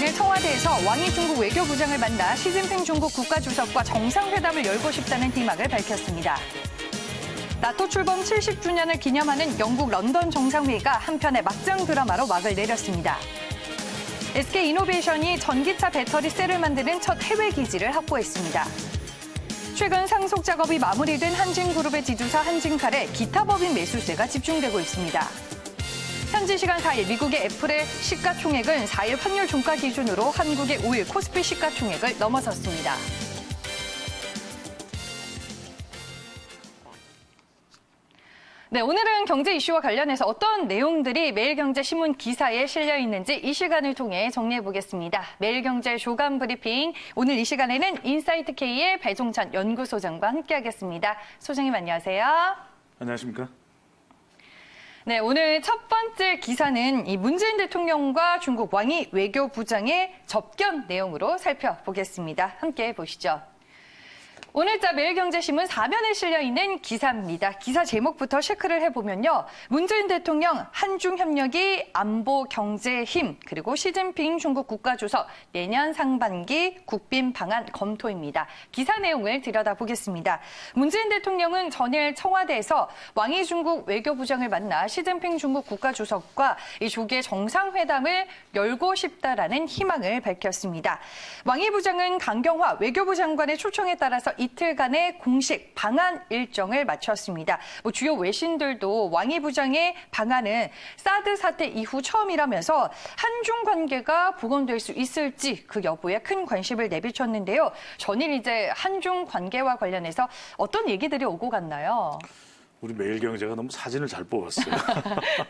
오늘 청와대에서 왕이 중국 외교부장을 만나 시진핑 중국 국가주석과 정상회담을 열고 싶다는 희망을 밝혔습니다. 나토 출범 70주년을 기념하는 영국 런던 정상회의가 한편의 막장 드라마로 막을 내렸습니다. SK이노베이션이 전기차 배터리 셀을 만드는 첫 해외 기지를 확보했습니다. 최근 상속 작업이 마무리된 한진그룹의 지주사 한진칼에 기타 법인 매수세가 집중되고 있습니다. 현지 시간 4일 미국의 애플의 시가총액은 4일 환율 종가 기준으로 한국의 5일 코스피 시가총액을 넘어섰습니다. 네, 오늘은 경제 이슈와 관련해서 어떤 내용들이 매일경제신문 기사에 실려 있는지 이 시간을 통해 정리해 보겠습니다. 매일경제 조간 브리핑, 오늘 이 시간에는 인사이트K의 배종찬 연구소장과 함께하겠습니다. 소장님 안녕하세요. 안녕하십니까? 네, 오늘 첫 번째 기사는 이 문재인 대통령과 중국 왕이 외교부장의 접견 내용으로 살펴보겠습니다. 함께 보시죠. 오늘자 매일경제신문 4면에 실려있는 기사입니다. 기사 제목부터 체크를 해보면요. 문재인 대통령 한중 협력이 안보 경제의 힘, 그리고 시진핑 중국 국가주석 내년 상반기 국빈 방안 검토입니다. 기사 내용을 들여다보겠습니다. 문재인 대통령은 전일 청와대에서 왕이 중국 외교부장을 만나 시진핑 중국 국가주석과 이 조기의 정상회담을 열고 싶다라는 희망을 밝혔습니다. 왕이 부장은 강경화 외교부 장관의 초청에 따라서 이틀간의 공식 방한 일정을 마쳤습니다. 주요 외신들도 왕이 부장의 방한은 사드 사태 이후 처음이라면서 한중 관계가 복원될 수 있을지 그 여부에 큰 관심을 내비쳤는데요. 전일 이제 한중 관계와 관련해서 어떤 얘기들이 오고 갔나요? 우리 매일경제가 너무 사진을 잘 뽑았어요.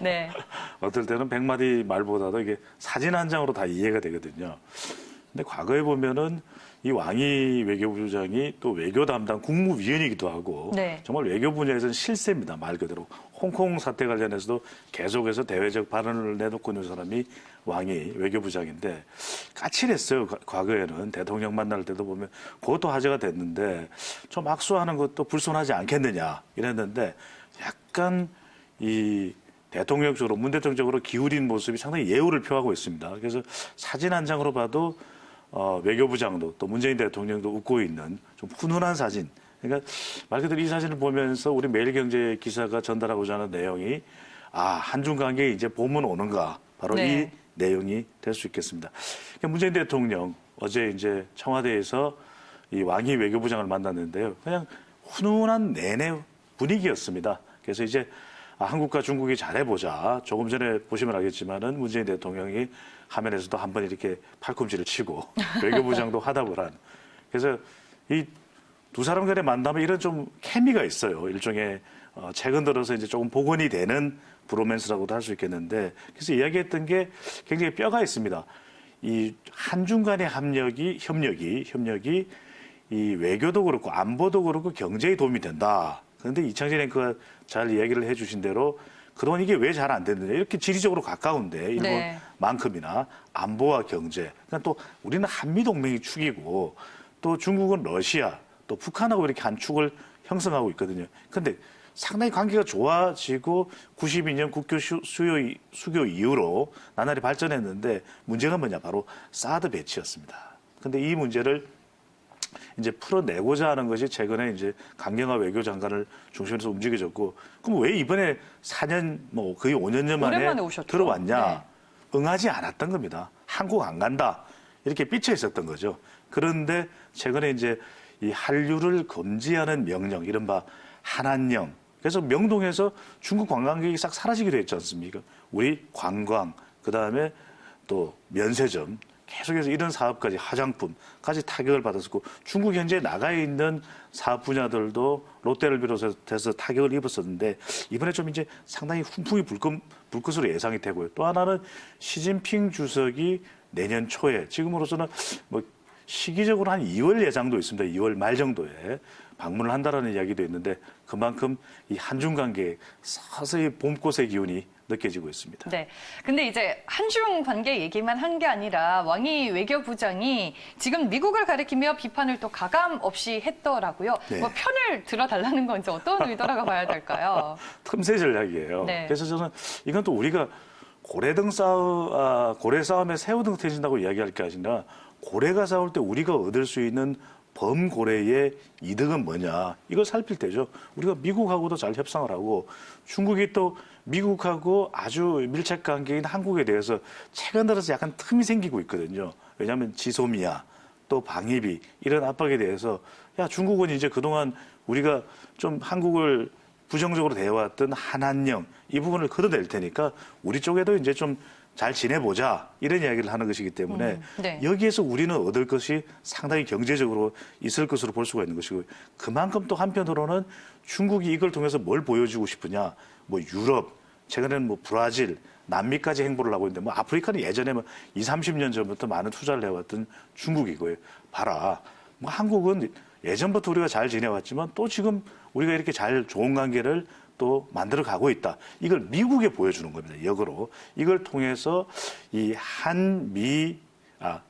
네. 어떨 때는 100마디 말보다도 이게 사진 한 장으로 다 이해가 되거든요. 근데 과거에 보면은 이 왕이 외교부장이 또 외교 담당 국무위원이기도 하고 네. 정말 외교 분야에서는 실세입니다. 말 그대로. 홍콩 사태 관련해서도 계속해서 대외적 발언을 내놓고 있는 사람이 왕이 외교부장인데 까칠했어요. 과거에는 대통령 만날 때도 보면 그것도 화제가 됐는데 좀 악수하는 것도 불손하지 않겠느냐 이랬는데 약간 이 대통령 쪽으로 문 대통령 쪽으로 기울인 모습이 상당히 예우를 표하고 있습니다. 그래서 사진 한 장으로 봐도 외교부장도 또 문재인 대통령도 웃고 있는 좀 훈훈한 사진. 그러니까 말 그대로 이 사진을 보면서 우리 매일경제 기사가 전달하고자 하는 내용이 한중 관계에 이제 봄은 오는가 바로 네. 이 내용이 될 수 있겠습니다. 그러니까 문재인 대통령 어제 이제 청와대에서 이 왕이 외교부장을 만났는데요. 그냥 훈훈한 내내 분위기였습니다. 그래서 이제 한국과 중국이 잘해보자. 조금 전에 보시면 알겠지만은 문재인 대통령이 화면에서도 한번 이렇게 팔꿈치를 치고 외교부장도 화답을 한. 그래서 이 두 사람 간의 만남에 이런 좀 케미가 있어요. 일종의 최근 들어서 이제 조금 복원이 되는 브로맨스라고도 할 수 있겠는데 그래서 이야기했던 게 굉장히 뼈가 있습니다. 이 한중 간의 협력이 이 외교도 그렇고 안보도 그렇고 경제에 도움이 된다. 그런데 이창진 앵커가 잘 이야기를 해주신 대로 그동안 이게 왜 잘 안 됐느냐. 이렇게 지리적으로 가까운데 일본만큼이나 안보와 경제. 그러니까 또 우리는 한미동맹이 축이고 또 중국은 러시아 또 북한하고 이렇게 한 축을 형성하고 있거든요. 그런데 상당히 관계가 좋아지고 92년 국교 수교 이후로 나날이 발전했는데 문제가 뭐냐. 바로 사드 배치였습니다. 그런데 이 문제를 이제 풀어내고자 하는 것이 최근에 이제 강경화 외교장관을 중심으로 움직여졌고, 그럼 왜 이번에 4년, 거의 5년 만에 들어왔냐? 네. 응하지 않았던 겁니다. 한국 안 간다. 이렇게 삐쳐 있었던 거죠. 그런데 최근에 이제 이 한류를 금지하는 명령, 이른바 한한령. 그래서 명동에서 중국 관광객이 싹 사라지기로 했지 않습니까? 우리 관광, 그 다음에 또 면세점, 계속해서 이런 사업까지 화장품까지 타격을 받았었고 중국 현재 나가 있는 사업 분야들도 롯데를 비롯해서 타격을 입었었는데 이번에 좀 이제 상당히 훈풍이 불 것으로 예상이 되고요. 또 하나는 시진핑 주석이 내년 초에 지금으로서는 시기적으로 한 2월 예상도 있습니다. 2월 말 정도에 방문을 한다라는 이야기도 있는데 그만큼 이 한중 관계에 서서히 봄꽃의 기운이 느껴지고 있습니다. 네. 근데 이제 한중 관계 얘기만 한 게 아니라 왕이 외교부장이 지금 미국을 가리키며 비판을 또 가감 없이 했더라고요. 네. 편을 들어달라는 건지 어떤 의도라고 봐야 될까요? 틈새 전략이에요. 네. 그래서 저는 이건 또 우리가 고래 싸움에 새우 등 터진다고 이야기할 게 아니라 고래가 싸울 때 우리가 얻을 수 있는 범고래의 이득은 뭐냐 이걸 살필 때죠. 우리가 미국하고도 잘 협상을 하고 중국이 또 미국하고 아주 밀착 관계인 한국에 대해서 최근 들어서 약간 틈이 생기고 있거든요. 왜냐하면 지소미아 또 방위비 이런 압박에 대해서 야 중국은 이제 그동안 우리가 좀 한국을 부정적으로 대해왔던 한한령 이 부분을 걷어낼 테니까 우리 쪽에도 이제 좀 잘 지내보자 이런 이야기를 하는 것이기 때문에 네. 여기에서 우리는 얻을 것이 상당히 경제적으로 있을 것으로 볼 수가 있는 것이고 그만큼 또 한편으로는 중국이 이걸 통해서 뭘 보여주고 싶으냐 뭐 유럽 최근에는 뭐 브라질 남미까지 행보를 하고 있는데 뭐 아프리카는 예전에 뭐 20, 30년 전부터 많은 투자를 해왔던 중국이고요. 봐라 뭐 한국은 예전부터 우리가 잘 지내왔지만 또 지금 우리가 이렇게 잘 좋은 관계를 또 만들어 가고 있다. 이걸 미국에 보여주는 겁니다. 역으로. 이걸 통해서 이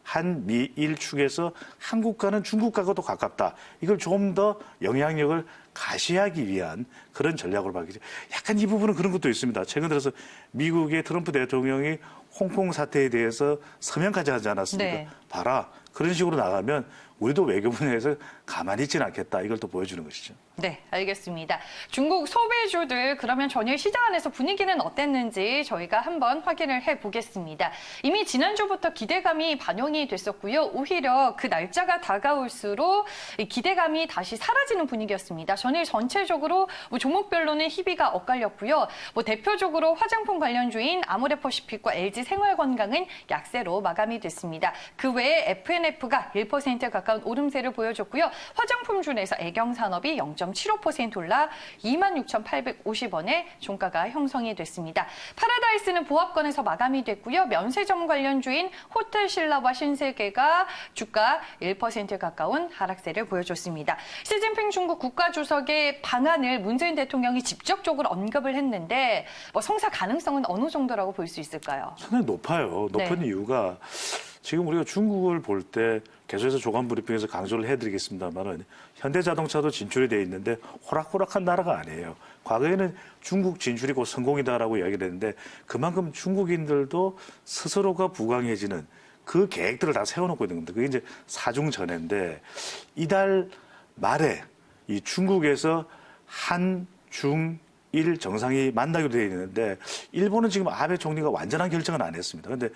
한미일 축에서 한국과는 중국과도 가깝다. 이걸 좀 더 영향력을 가시하기 위한 그런 전략으로 바뀌죠. 약간 이 부분은 그런 것도 있습니다. 최근 들어서 미국의 트럼프 대통령이 홍콩 사태에 대해서 서명까지 하지 않았습니까? 네. 봐라. 그런 식으로 나가면 우리도 외교 분야에서 가만히 있지는 않겠다. 이걸 또 보여주는 것이죠. 네, 알겠습니다. 중국 소비주들 그러면 전일 시장 안에서 분위기는 어땠는지 저희가 한번 확인을 해보겠습니다. 이미 지난주부터 기대감이 반영이 됐었고요. 오히려 그 날짜가 다가올수록 이 기대감이 다시 사라지는 분위기였습니다. 전일 전체적으로 뭐 종목별로는 희비가 엇갈렸고요. 뭐 대표적으로 화장품 관련주인 아모레퍼시픽과 LG 생활건강은 약세로 마감이 됐습니다. 그 외에 FNF가 1% 가까운 오름세를 보여줬고요. 화장품준에서 애경산업이 0.75% 올라 26,850원에 종가가 형성이 됐습니다. 파라다이스는 보합권에서 마감이 됐고요. 면세점 관련주인 호텔신라와 신세계가 주가 1% 가까운 하락세를 보여줬습니다. 시진핑 중국 국가주석의 방안을 문재인 대통령이 직접적으로 언급을 했는데 뭐 성사 가능성은 어느 정도라고 볼 수 있을까요? 상당히 높아요. 높은 네. 이유가 지금 우리가 중국을 볼 때 계속해서 조간 브리핑에서 강조를 해드리겠습니다만은 현대자동차도 진출이 돼 있는데 호락호락한 나라가 아니에요. 과거에는 중국 진출이 곧 성공이다라고 이야기를 했는데 그만큼 중국인들도 스스로가 부강해지는 그 계획들을 다 세워놓고 있는 겁니다. 그게 이제 사중전인데 이달 말에 이 중국에서 한, 중, 일 정상이 만나기로 되어 있는데 일본은 지금 아베 총리가 완전한 결정은 안 했습니다. 그런데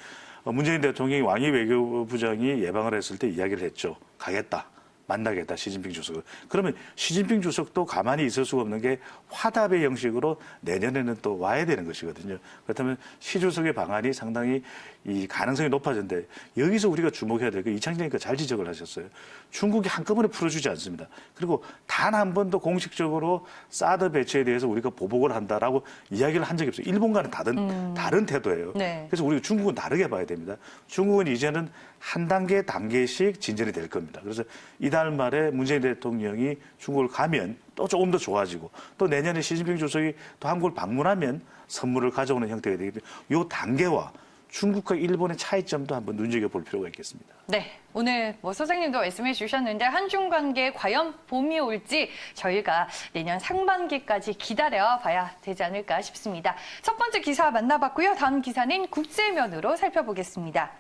문재인 대통령이 왕이 외교부장이 예방을 했을 때 이야기를 했죠. 가겠다. 만나겠다. 시진핑 주석을. 그러면 시진핑 주석도 가만히 있을 수가 없는 게 화답의 형식으로 내년에는 또 와야 되는 것이거든요. 그렇다면 시 주석의 방안이 상당히 이 가능성이 높아졌는데 여기서 우리가 주목해야 될 게 이창재니까 잘 지적을 하셨어요. 중국이 한꺼번에 풀어주지 않습니다. 그리고 단 한 번도 공식적으로 사드 배치에 대해서 우리가 보복을 한다라고 이야기를 한 적이 없어요. 일본과는 다른 태도예요. 네. 그래서 우리가 중국은 다르게 봐야 됩니다. 중국은 이제는 한 단계씩 진전이 될 겁니다. 그래서 이달 말에 문재인 대통령이 중국을 가면 또 조금 더 좋아지고 또 내년에 시진핑 주석이 또 한국을 방문하면 선물을 가져오는 형태가 되기 때문에 이 단계와 중국과 일본의 차이점도 한번 눈여겨볼 필요가 있겠습니다. 네, 오늘 뭐 소장님도 말씀해 주셨는데 한중 관계에 과연 봄이 올지 저희가 내년 상반기까지 기다려 봐야 되지 않을까 싶습니다. 첫 번째 기사 만나봤고요. 다음 기사는 국제면으로 살펴보겠습니다.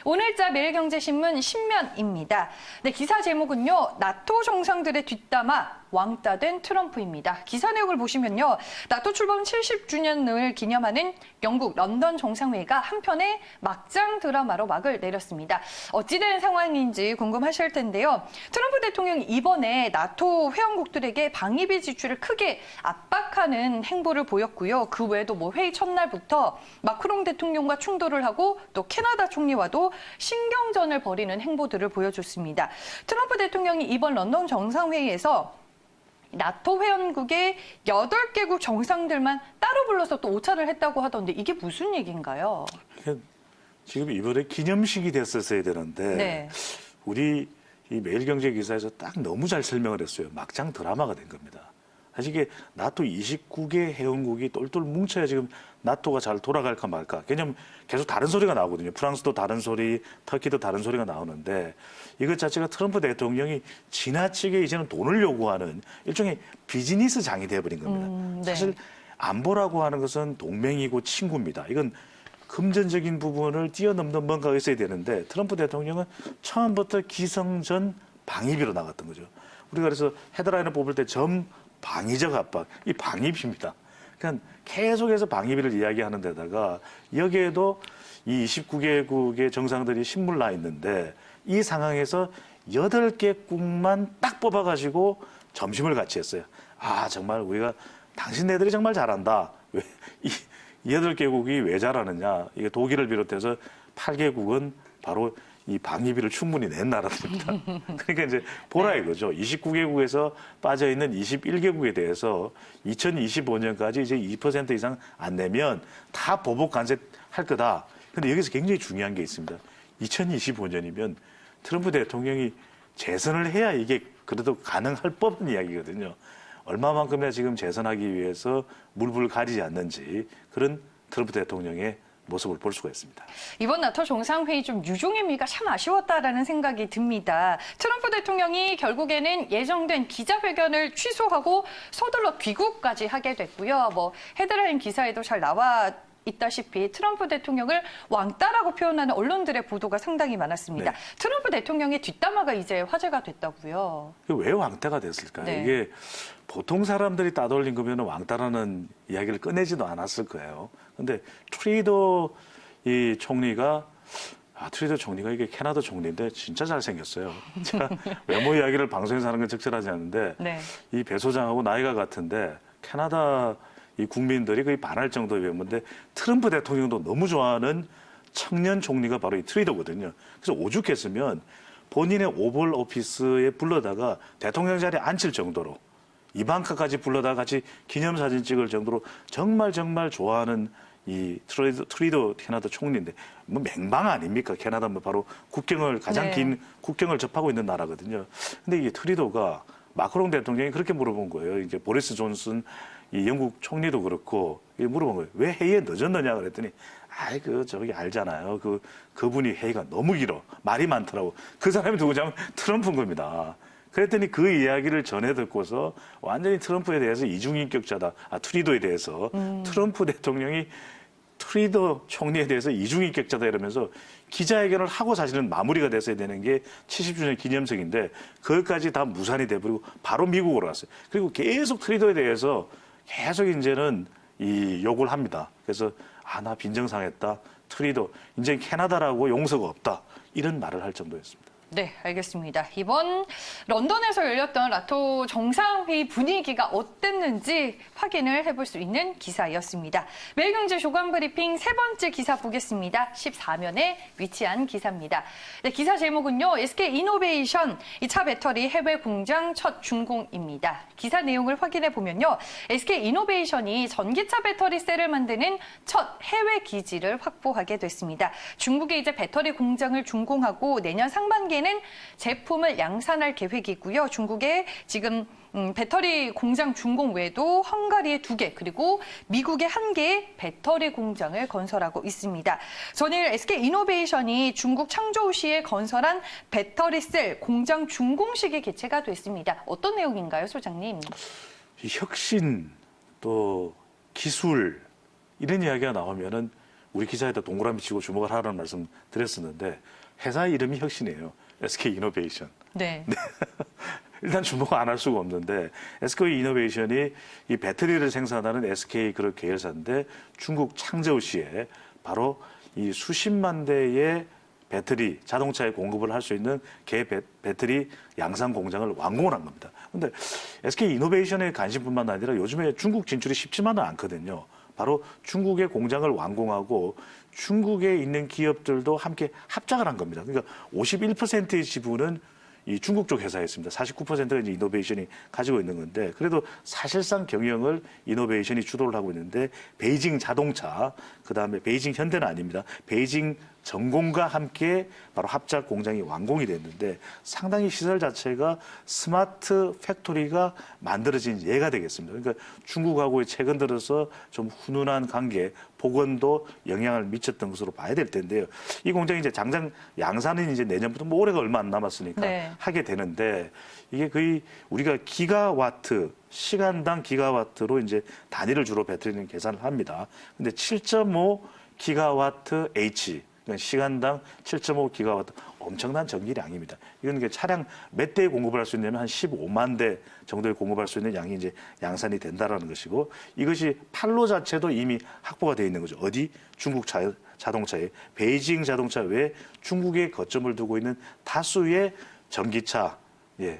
오늘자 매일경제신문 10면입니다. 네, 기사 제목은요. 나토 정상들의 뒷담화 왕따 된 트럼프입니다. 기사 내용을 보시면요. 나토 출범 70주년을 기념하는 영국 런던 정상회의가 한편의 막장 드라마로 막을 내렸습니다. 어찌된 상황인지 궁금하실 텐데요. 트럼프 대통령이 이번에 나토 회원국들에게 방위비 지출을 크게 압박하는 행보를 보였고요. 그 외에도 뭐 회의 첫날부터 마크롱 대통령과 충돌을 하고 또 캐나다 총리와도 신경전을 벌이는 행보들을 보여줬습니다. 트럼프 대통령이 이번 런던 정상회의에서 나토 회원국의 8개국 정상들만 따로 불러서 또 오찬을 했다고 하던데 이게 무슨 얘기인가요? 지금 이번에 기념식이 됐었어야 되는데 네. 우리 이 매일경제 기사에서 딱 너무 잘 설명을 했어요. 막장 드라마가 된 겁니다. 사실 이게 나토 29개 회원국이 똘똘 뭉쳐야 지금 나토가 잘 돌아갈까 말까. 왜냐하면 계속 다른 소리가 나오거든요. 프랑스도 다른 소리, 터키도 다른 소리가 나오는데 이것 자체가 트럼프 대통령이 지나치게 이제는 돈을 요구하는 일종의 비즈니스장이 되어버린 겁니다. 네. 사실 안보라고 하는 것은 동맹이고 친구입니다. 이건 금전적인 부분을 뛰어넘는 뭔가가 있어야 되는데 트럼프 대통령은 처음부터 기성전 방위비로 나갔던 거죠. 우리가 그래서 헤드라인을 뽑을 때 점 방위적 압박, 이 방위비입니다. 그러니까 계속해서 방위비를 이야기하는 데다가 여기에도 이 29개국의 정상들이 신물 나 있는데 이 상황에서 8개국만 딱 뽑아가지고 점심을 같이 했어요. 아, 정말 우리가 당신네들이 정말 잘한다. 왜, 이 8개국이 왜 잘하느냐. 이게 독일을 비롯해서 8개국은 바로 이 방위비를 충분히 낸 나라들입니다. 그러니까 이제 보라 이거죠. 29개국에서 빠져있는 21개국에 대해서 2025년까지 이제 2% 이상 안 내면 다 보복 관세할 거다. 근데 여기서 굉장히 중요한 게 있습니다. 2025년이면 트럼프 대통령이 재선을 해야 이게 그래도 가능할 법한 이야기거든요. 얼마만큼이나 지금 재선하기 위해서 물불 가리지 않는지 그런 트럼프 대통령의 모습을 볼 수가 있습니다. 이번 나토 정상회의 좀 유종의미가 참 아쉬웠다라는 생각이 듭니다. 트럼프 대통령이 결국에는 예정된 기자회견을 취소하고 서둘러 귀국까지 하게 됐고요. 뭐 헤드라인 기사에도 잘 나와 있다시피 트럼프 대통령을 왕따라고 표현하는 언론들의 보도가 상당히 많았습니다. 네. 트럼프 대통령의 뒷담화가 이제 화제가 됐다고요. 왜 왕따가 됐을까요? 네. 이게 보통 사람들이 따돌린 거면 왕따라는 이야기를 꺼내지도 않았을 거예요. 근데 트루도 이 총리가 트루도 총리가 이게 캐나다 총리인데 진짜 잘생겼어요. 제가 외모 이야기를 방송에서 하는 건 적절하지 않은데 네. 이 배 소장하고 나이가 같은데 캐나다 이 국민들이 거의 반할 정도의 외모인데 트럼프 대통령도 너무 좋아하는 청년 총리가 바로 이 트루도거든요. 그래서 오죽했으면 본인의 오벌 오피스에 불러다가 대통령 자리에 앉힐 정도로 이방카까지 불러다가 같이 기념사진 찍을 정도로 정말 좋아하는 이 트루도 캐나다 총리인데 뭐 맹방 아닙니까? 캐나다 뭐 바로 국경을 가장 네. 긴 국경을 접하고 있는 나라거든요. 근데 이게 트루도가 마크롱 대통령이 그렇게 물어본 거예요. 이제 보리스 존슨 이 영국 총리도 그렇고 물어본 거예요. 왜 회의에 늦었느냐 그랬더니 저기 알잖아요. 그분이 회의가 너무 길어. 말이 많더라고. 그 사람이 누구냐면 트럼프인 겁니다. 그랬더니 그 이야기를 전해 듣고서 완전히 트럼프에 대해서 이중인격자다. 트루도에 대해서 트럼프 대통령이 트루도 총리에 대해서 이중인격자다 이러면서 기자회견을 하고 사실은 마무리가 됐어야 되는 게 70주년 기념석인데 그것까지 다 무산이 돼버리고 바로 미국으로 갔어요. 그리고 계속 트루도에 대해서 계속 이제는 이 욕을 합니다. 그래서 나 빈정상했다. 트루도 이제 캐나다라고 용서가 없다. 이런 말을 할 정도였습니다. 네, 알겠습니다. 이번 런던에서 열렸던 나토 정상회의 분위기가 어땠는지 확인을 해볼 수 있는 기사였습니다. 매일경제 조간 브리핑 세 번째 기사 보겠습니다. 14면에 위치한 기사입니다. 네, 기사 제목은요. SK 이노베이션 이 차 배터리 해외 공장 첫 준공입니다. 기사 내용을 확인해 보면요. SK 이노베이션이 전기차 배터리 셀을 만드는 첫 해외 기지를 확보하게 됐습니다. 중국에 이제 배터리 공장을 준공하고 내년 상반기에는 제품을 양산할 계획이고요. 중국에 지금 배터리 공장 준공 외에도 헝가리에 2개 그리고 미국에 1개의 배터리 공장을 건설하고 있습니다. 전일 SK 이노베이션이 중국 창조시에 건설한 배터리 셀 공장 준공식이 개최가 됐습니다. 어떤 내용인가요, 소장님? 이 혁신 또 기술 이런 이야기가 나오면은 우리 기사에다 동그라미 치고 주목을 하라는 말씀 드렸었는데 회사 이름이 혁신이에요. SK 이노베이션. 네. 일단 주목 안 할 수가 없는데 SK 이노베이션이 이 배터리를 생산하는 SK 그룹 계열사인데 중국 창저우시에 바로 이 수십만 대의 배터리 자동차에 공급을 할 수 있는 배터리 양산 공장을 완공을 한 겁니다. 그런데 SK 이노베이션의 관심뿐만 아니라 요즘에 중국 진출이 쉽지만은 않거든요. 바로 중국의 공장을 완공하고 중국에 있는 기업들도 함께 합작을 한 겁니다. 그러니까 51%의 지분은 이 중국 쪽 회사였습니다. 49%가 이제 이노베이션이 가지고 있는 건데 그래도 사실상 경영을 이노베이션이 주도를 하고 있는데 베이징 자동차, 그다음에 베이징 현대는 아닙니다. 베이징 전공과 함께 바로 합작 공장이 완공이 됐는데 상당히 시설 자체가 스마트 팩토리가 만들어진 예가 되겠습니다. 그러니까 중국하고의 최근 들어서 좀 훈훈한 관계, 복원도 영향을 미쳤던 것으로 봐야 될 텐데요. 이 공장이 이제 당장 양산은 이제 내년부터 뭐 올해가 얼마 안 남았으니까 네. 하게 되는데 이게 거의 우리가 기가와트, 시간당 기가와트로 이제 단위를 주로 배터리는 계산을 합니다. 근데 7.5 기가와트 H, 그러니까 시간당 7.5 기가와트, 엄청난 전기량입니다. 이건 이게 차량 몇 대에 공급을 할 수 있냐면 한 15만 대 정도에 공급할 수 있는 양이 이제 양산이 된다라는 것이고, 이것이 판로 자체도 이미 확보가 되어 있는 거죠. 어디? 중국 자동차에, 베이징 자동차 외에 중국에 거점을 두고 있는 다수의 전기차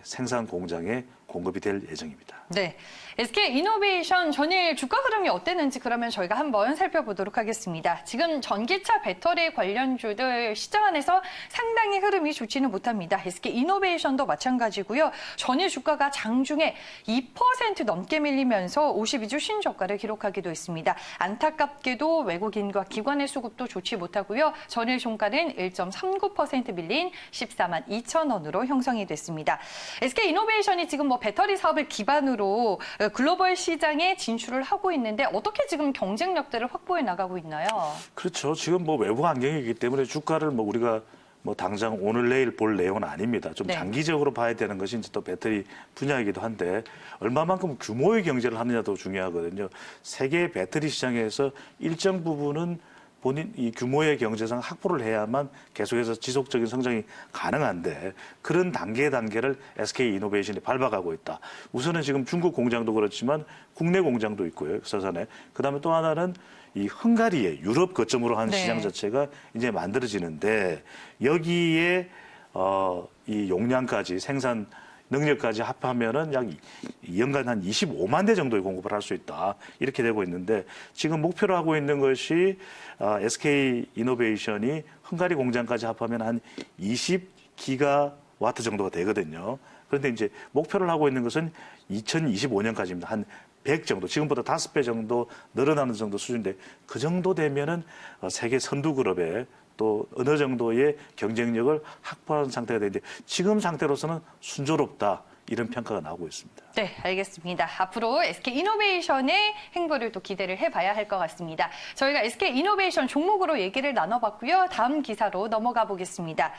생산 공장에 공급이 될 예정입니다. 네. SK 이노베이션 전일 주가 흐름이 어땠는지 그러면 저희가 한번 살펴보도록 하겠습니다. 지금 전기차 배터리 관련주들 시장 안에서 상당히 흐름이 좋지는 못합니다. SK 이노베이션도 마찬가지고요. 전일 주가가 장중에 2% 넘게 밀리면서 52주 신저가를 기록하기도 했습니다. 안타깝게도 외국인과 기관의 수급도 좋지 못하고요. 전일 종가는 1.39% 밀린 14만 2천 원으로 형성이 됐습니다. SK 이노베이션이 지금 배터리 사업을 기반으로 글로벌 시장에 진출을 하고 있는데 어떻게 지금 경쟁력들을 확보해 나가고 있나요? 그렇죠. 지금 외부 환경이기 때문에 주가를 우리가 당장 오늘 내일 볼 내용은 아닙니다. 좀 네. 장기적으로 봐야 되는 것이 이제 또 배터리 분야이기도 한데, 얼마만큼 규모의 경제를 하느냐도 중요하거든요. 세계 배터리 시장에서 일정 부분은 본인 이 규모의 경제상 확보를 해야만 계속해서 지속적인 성장이 가능한데, 그런 단계를 SK 이노베이션이 밟아가고 있다. 우선은 지금 중국 공장도 그렇지만 국내 공장도 있고요, 서산에. 그다음에 또 하나는 이 헝가리의 유럽 거점으로 한 네. 시장 자체가 이제 만들어지는데, 여기에 이 용량까지 생산 능력까지 합하면은 약 연간 한 25만 대 정도의 공급을 할 수 있다. 이렇게 되고 있는데, 지금 목표로 하고 있는 것이 SK 이노베이션이 헝가리 공장까지 합하면 한 20기가와트 정도가 되거든요. 그런데 이제 목표를 하고 있는 것은 2025년까지입니다. 한 100 정도, 지금보다 5배 정도 늘어나는 정도 수준인데, 그 정도 되면은 세계 선두그룹에 또 어느 정도의 경쟁력을 확보하는 상태가 되는데, 지금 상태로서는 순조롭다, 이런 평가가 나오고 있습니다. 네, 알겠습니다. 앞으로 SK 이노베이션의 행보를 또 기대를 해봐야 할 것 같습니다. 저희가 SK 이노베이션 종목으로 얘기를 나눠봤고요. 다음 기사로 넘어가 보겠습니다.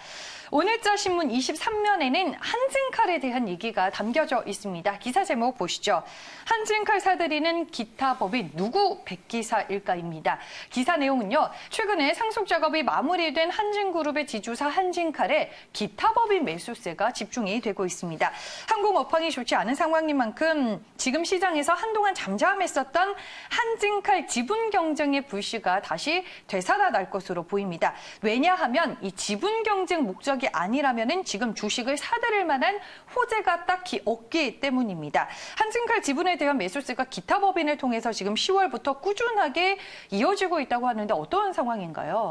오늘자 신문 23면에는 한진칼에 대한 얘기가 담겨져 있습니다. 기사 제목 보시죠. 한진칼 사들이는 기타 법인 누구 백기사일까입니다. 기사 내용은요, 최근에 상속 작업이 마무리된 한진그룹의 지주사 한진칼에 기타 법인 매수세가 집중이 되고 있습니다. 항공 업황이 좋지 않은 상황인 만큼 지금 시장에서 한동안 잠잠했었던 한진칼 지분 경쟁의 불씨가 다시 되살아날 것으로 보입니다. 왜냐하면 이 지분 경쟁 목적이 아니라면은 지금 주식을 사들일 만한 호재가 딱히 없기 때문입니다. 한진칼 지분에 대한 매수세가 기타 법인을 통해서 지금 10월부터 꾸준하게 이어지고 있다고 하는데 어떤 상황인가요?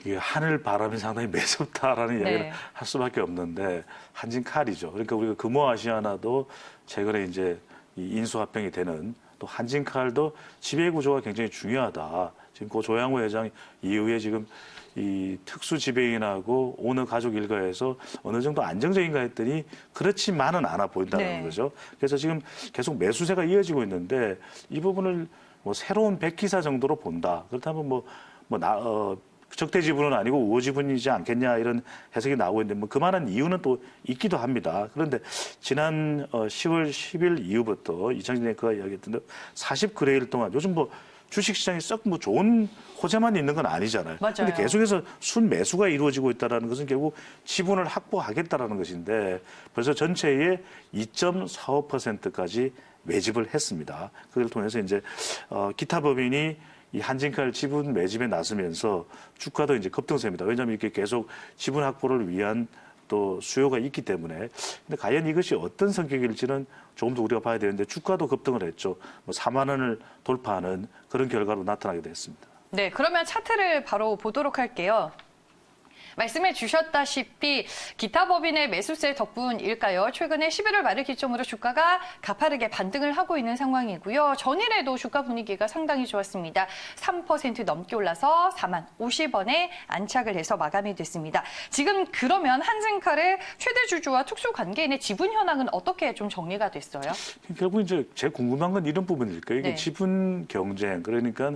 이게 하늘 바람이 상당히 매섭다라는 네. 이야기를 할 수밖에 없는데, 한진칼이죠. 그러니까 우리가 금호아시아나도 최근에 이제 이 인수합병이 되는, 또 한진칼도 지배구조가 굉장히 중요하다. 지금 고 조양호 회장 이후에 지금 이 특수 지배인하고 오너 가족 일가에서 어느 정도 안정적인가 했더니 그렇지만은 않아 보인다는 네. 거죠. 그래서 지금 계속 매수세가 이어지고 있는데, 이 부분을 새로운 백기사 정도로 본다. 그렇다면 적대 지분은 아니고 우호 지분이지 않겠냐, 이런 해석이 나오고 있는데, 그만한 이유는 또 있기도 합니다. 그런데 지난 10월 10일 이후부터 이창진 앵커가 이야기했던 대로 40거래일 동안, 요즘 주식시장이 썩 좋은 호재만 있는 건 아니잖아요. 맞아요. 근데 계속해서 순매수가 이루어지고 있다는 것은 결국 지분을 확보하겠다라는 것인데, 벌써 전체의 2.45%까지 매집을 했습니다. 그걸 통해서 이제 기타 법인이 이 한진칼 지분 매집에 나서면서 주가도 이제 급등세입니다. 왜냐하면 이렇게 계속 지분 확보를 위한 또 수요가 있기 때문에. 근데 과연 이것이 어떤 성격일지는 조금 더 우리가 봐야 되는데, 주가도 급등을 했죠. 4만 원을 돌파하는 그런 결과로 나타나게 됐습니다. 네, 그러면 차트를 바로 보도록 할게요. 말씀해 주셨다시피 기타 법인의 매수세 덕분일까요? 최근에 11월 말을 기점으로 주가가 가파르게 반등을 하고 있는 상황이고요. 전일에도 주가 분위기가 상당히 좋았습니다. 3% 넘게 올라서 4만 50원에 안착을 해서 마감이 됐습니다. 지금 그러면 한진칼의 최대 주주와 특수 관계인의 지분 현황은 어떻게 좀 정리가 됐어요? 결국 이제 제일 궁금한 건 이런 부분일 거예요. 이게 네. 지분 경쟁, 그러니까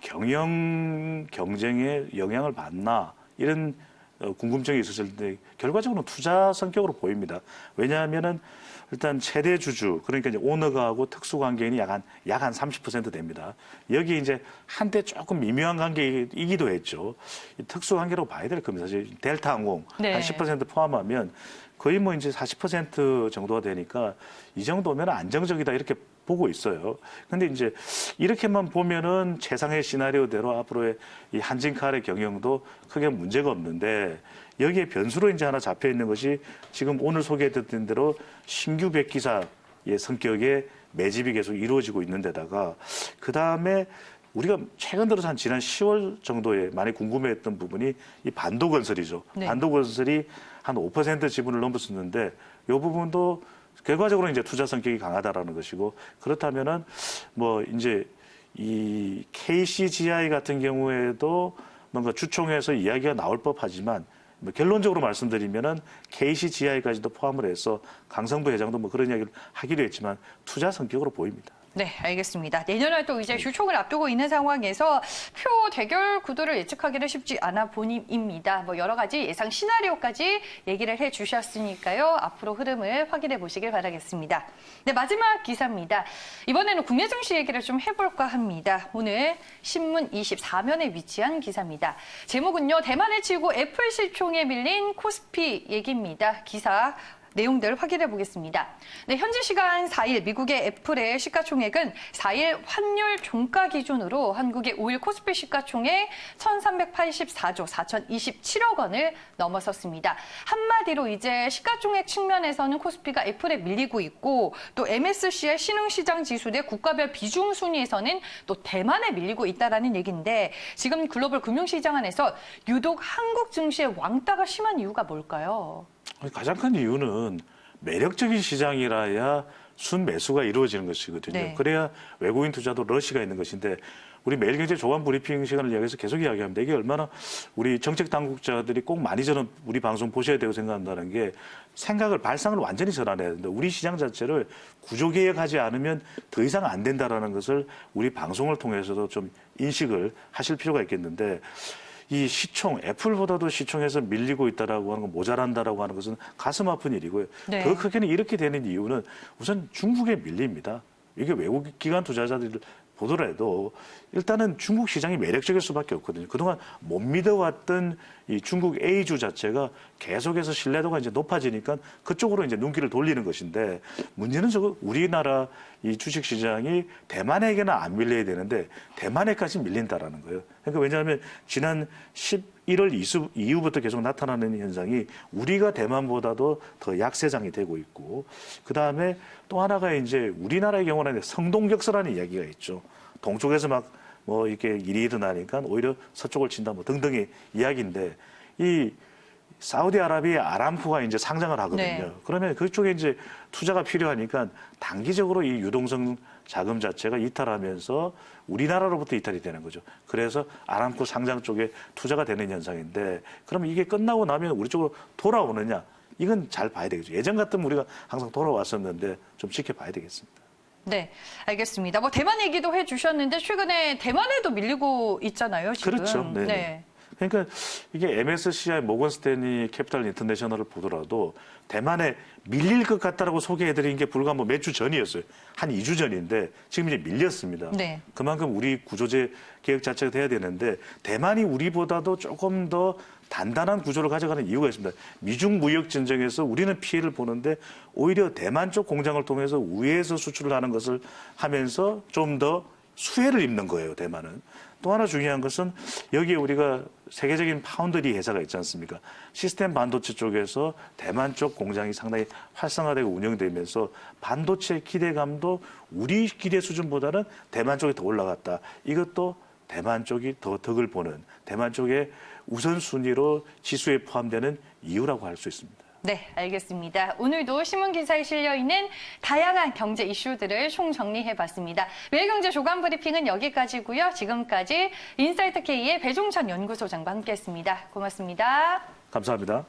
경영 경쟁에 영향을 받나, 이런 궁금증이 있었을 때 결과적으로는 투자 성격으로 보입니다. 왜냐하면은 일단 최대 주주 그러니까 이제 오너가 하고 특수관계인이 약 한 30% 됩니다. 여기 이제 한때 조금 미묘한 관계이기도 했죠. 이 특수관계라고 봐야 될 겁니다. 사실 델타항공 네. 한 10% 포함하면 거의 뭐 이제 40% 정도가 되니까 이 정도면 안정적이다 이렇게 보고 있어요. 근데 이제 이렇게만 보면은 최상의 시나리오대로 앞으로의 이 한진칼의 경영도 크게 문제가 없는데 여기에 변수로 이제 하나 잡혀 있는 것이 지금 오늘 소개해드린 대로 신규 백기사의 성격의 매집이 계속 이루어지고 있는 데다가 그 다음에 우리가 최근 들어서 한 지난 10월 정도에 많이 궁금해했던 부분이 이 반도건설이죠. 네. 반도건설이 한 5% 지분을 넘었었는데 이 부분도 결과적으로 이제 투자 성격이 강하다라는 것이고 그렇다면은 뭐 이제 이 KCGI 같은 경우에도 뭔가 주총에서 이야기가 나올 법하지만 뭐 결론적으로 말씀드리면은 KCGI까지도 포함을 해서 강성부 회장도 뭐 그런 이야기를 하기로 했지만 투자 성격으로 보입니다. 네, 알겠습니다. 내년에 또 이제 주총을 앞두고 있는 상황에서 표 대결 구도를 예측하기는 쉽지 않아 보입니다. 뭐 여러 가지 예상 시나리오까지 얘기를 해주셨으니까요. 앞으로 흐름을 확인해 보시길 바라겠습니다. 네, 마지막 기사입니다. 이번에는 국내 증시 얘기를 좀 해볼까 합니다. 오늘 신문 24면에 위치한 기사입니다. 제목은요, 대만을 치고 애플 시총에 밀린 코스피 얘기입니다. 기사 내용들 확인해 보겠습니다. 네, 현지 시간 4일 미국의 애플의 시가총액은 4일 환율 종가 기준으로 한국의 5일 코스피 시가총액 1,384조 4,027억 원을 넘어섰습니다. 한마디로 이제 시가총액 측면에서는 코스피가 애플에 밀리고 있고 또 MSCI 신흥시장 지수 내 국가별 비중 순위에서는 또 대만에 밀리고 있다라는 얘기인데 지금 글로벌 금융시장 안에서 유독 한국 증시의 왕따가 심한 이유가 뭘까요? 가장 큰 이유는 매력적인 시장이라야 순매수가 이루어지는 것이거든요. 네. 그래야 외국인 투자도 러시가 있는 것인데 우리 매일경제 조간 브리핑 시간을 이야기해서 계속 이야기합니다. 이게 얼마나 우리 정책 당국자들이 꼭 많이 저는 우리 방송 보셔야 되고 생각한다는 게 발상을 완전히 전환해야 된다. 우리 시장 자체를 구조개혁하지 않으면 더 이상 안 된다라는 것을 우리 방송을 통해서도 좀 인식을 하실 필요가 있겠는데 이 시총, 애플보다도 시총에서 밀리고 있다라고 하는 건 모자란다라고 하는 것은 가슴 아픈 일이고요. 네. 더 크게는 이렇게 되는 이유는 우선 중국에 밀립니다. 이게 외국 기관 투자자들을 보더라도 일단은 중국 시장이 매력적일 수밖에 없거든요. 그동안 못 믿어왔던 이 중국 A주 자체가 계속해서 신뢰도가 이제 높아지니까 그쪽으로 이제 눈길을 돌리는 것인데 문제는 저거 우리나라 이 주식 시장이 대만에게는 안 밀려야 되는데 대만에까지 밀린다라는 거예요. 그러니까 왜냐하면 지난 11월 이후부터 계속 나타나는 현상이 우리가 대만보다도 더 약세장이 되고 있고 그 다음에 또 하나가 이제 우리나라의 경우는 성동격서라는 이야기가 있죠. 동쪽에서 막 뭐 이렇게 일이 일어나니까 오히려 서쪽을 친다 뭐 등등의 이야기인데 이 사우디아라비아 아람코가 이제 상장을 하거든요. 네. 그러면 그쪽에 이제 투자가 필요하니까 단기적으로 이 유동성 자금 자체가 이탈하면서 우리나라로부터 이탈이 되는 거죠. 그래서 아람코 상장 쪽에 투자가 되는 현상인데 그러면 이게 끝나고 나면 우리 쪽으로 돌아오느냐? 이건 잘 봐야 되겠죠. 예전 같으면 우리가 항상 돌아왔었는데 좀 지켜봐야 되겠습니다. 네, 알겠습니다. 뭐 대만 얘기도 해주셨는데 최근에 대만에도 밀리고 있잖아요, 지금. 그렇죠. 네. 네. 그러니까 이게 MSCI 모건 스탠리 캐피탈 인터내셔널을 보더라도 대만에 밀릴 것 같다라고 소개해드린 게 불과 뭐 몇 주 전이었어요. 한 2주 전인데 지금 이제 밀렸습니다. 네. 그만큼 우리 구조제 개혁 자체가 돼야 되는데 대만이 우리보다도 조금 더 단단한 구조를 가져가는 이유가 있습니다. 미중 무역 전쟁에서 우리는 피해를 보는데 오히려 대만 쪽 공장을 통해서 우회해서 수출을 하는 것을 하면서 좀 더 수혜를 입는 거예요, 대만은. 또 하나 중요한 것은 여기에 우리가 세계적인 파운드리 회사가 있지 않습니까? 시스템 반도체 쪽에서 대만 쪽 공장이 상당히 활성화되고 운영되면서 반도체 기대감도 우리 기대 수준보다는 대만 쪽이 더 올라갔다. 이것도 대만 쪽이 더 덕을 보는 대만 쪽의 우선순위로 지수에 포함되는 이유라고 할 수 있습니다. 네, 알겠습니다. 오늘도 신문기사에 실려있는 다양한 경제 이슈들을 총정리해봤습니다. 매일경제 조간 브리핑은 여기까지고요. 지금까지 인사이트K의 배종찬 연구소장과 함께했습니다. 고맙습니다. 감사합니다.